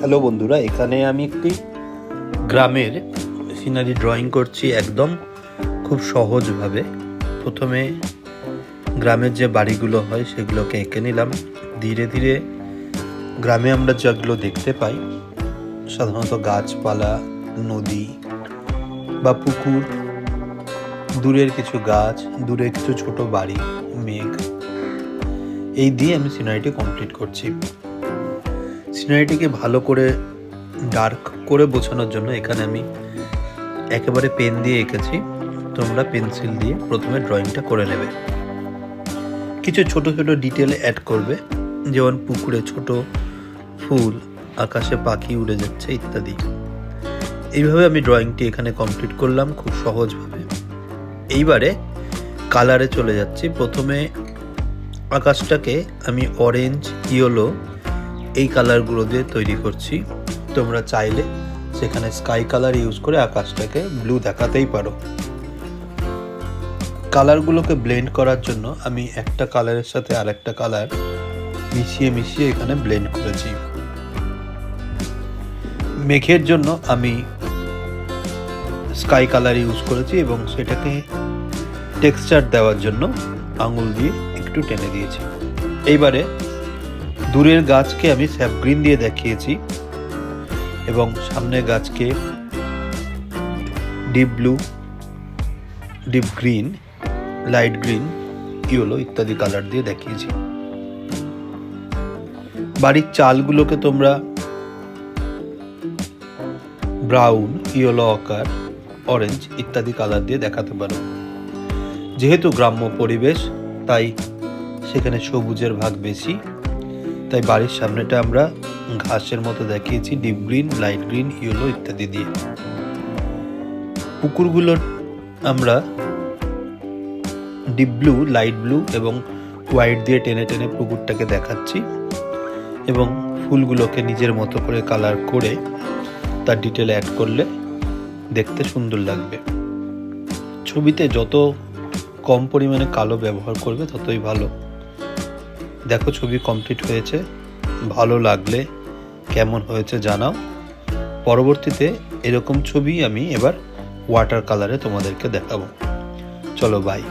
Hello বন্ধুরা, এখানে আমি একটি গ্রামের সিনারি ড্রয়িং করছি একদম খুব সহজভাবে। প্রথমে গ্রামের যে বাড়িগুলো হয় সেগুলোকে এঁকে নিলাম। ধীরে ধীরে গ্রামে আমরা যেগুলো দেখতে পাই, সাধারণত গাছপালা, নদী বা পুকুর, দূরের কিছু গাছ, দূরে কিছু ছোট বাড়ি, মেঘ, এই দিয়ে আমি সিনারিটি কমপ্লিট করছি। সিনারিটিকে ভালো করে ডার্ক করে বোঝানোর জন্য এখানে আমি একেবারে পেন দিয়ে এঁকেছি। তোমরা পেন্সিল দিয়ে প্রথমে ড্রয়িংটা করে নেবে। কিছু ছোট ছোট ডিটেল অ্যাড করবে, যেমন পুকুরে ছোট ফুল, আকাশে পাখি উড়ে যাচ্ছে ইত্যাদি। এইভাবে আমি ড্রয়িংটি এখানে কমপ্লিট করলাম খুব সহজভাবে। এইবারে কালারে চলে যাচ্ছি। প্রথমে আকাশটাকে আমি অরেঞ্জ, ইয়েলো এই কালারগুলো দিয়ে তৈরি করছি। তোমরা চাইলে সেখানে স্কাই কালার ইউজ করে আকাশটাকে ব্লু দেখাতেই পারো। কালারগুলোকে ব্লেন্ড করার জন্য আমি একটা কালারের সাথে আরেকটা কালার মিশিয়ে এখানে ব্লেন্ড করেছি। মেঘের জন্য আমি স্কাই কালার ইউজ করেছি এবং সেটাকে টেক্সচার দেওয়ার জন্য আঙুল দিয়ে একটু টেনে দিয়েছি। এইবারে দূরের গাছকে আমি স্যাপ গ্রিন দিয়ে দেখিয়েছি এবং সামনের গাছকে deep blue, deep green, light green, yellow ইত্যাদি কালার দিয়ে দেখিয়েছি। বাড়ির চালগুলোকে তোমরা ব্রাউন, ইয়েলো অকার, অরেঞ্জ ইত্যাদি কালার দিয়ে দেখাতে পারো। যেহেতু গ্রাম্য পরিবেশ, তাই সেখানে সবুজের ভাগ বেশি, তাই বাড়ির সামনেটা আমরা ঘাসের মতো দেখিয়েছি deep green, light green, yellow ইত্যাদি দিয়ে। পুকুরগুলোর আমরা ডিপ ব্লু, লাইট ব্লু এবং হোয়াইট দিয়ে টেনে টেনে পুকুরটাকে দেখাচ্ছি এবং ফুলগুলোকে নিজের মতো করে কালার করে তার ডিটেল অ্যাড করলে দেখতে সুন্দর লাগবে। ছবিতে যত কম পরিমাণে কালো ব্যবহার করবে ততই ভালো। দেখো ছবি কমপ্লিট হয়েছে, ভালো লাগলে কেমন হয়েছে জানাও। পরবর্তীতে এরকম ছবি আমি এবার ওয়াটার কালারে তোমাদেরকে দেখাবো। চলো বাই।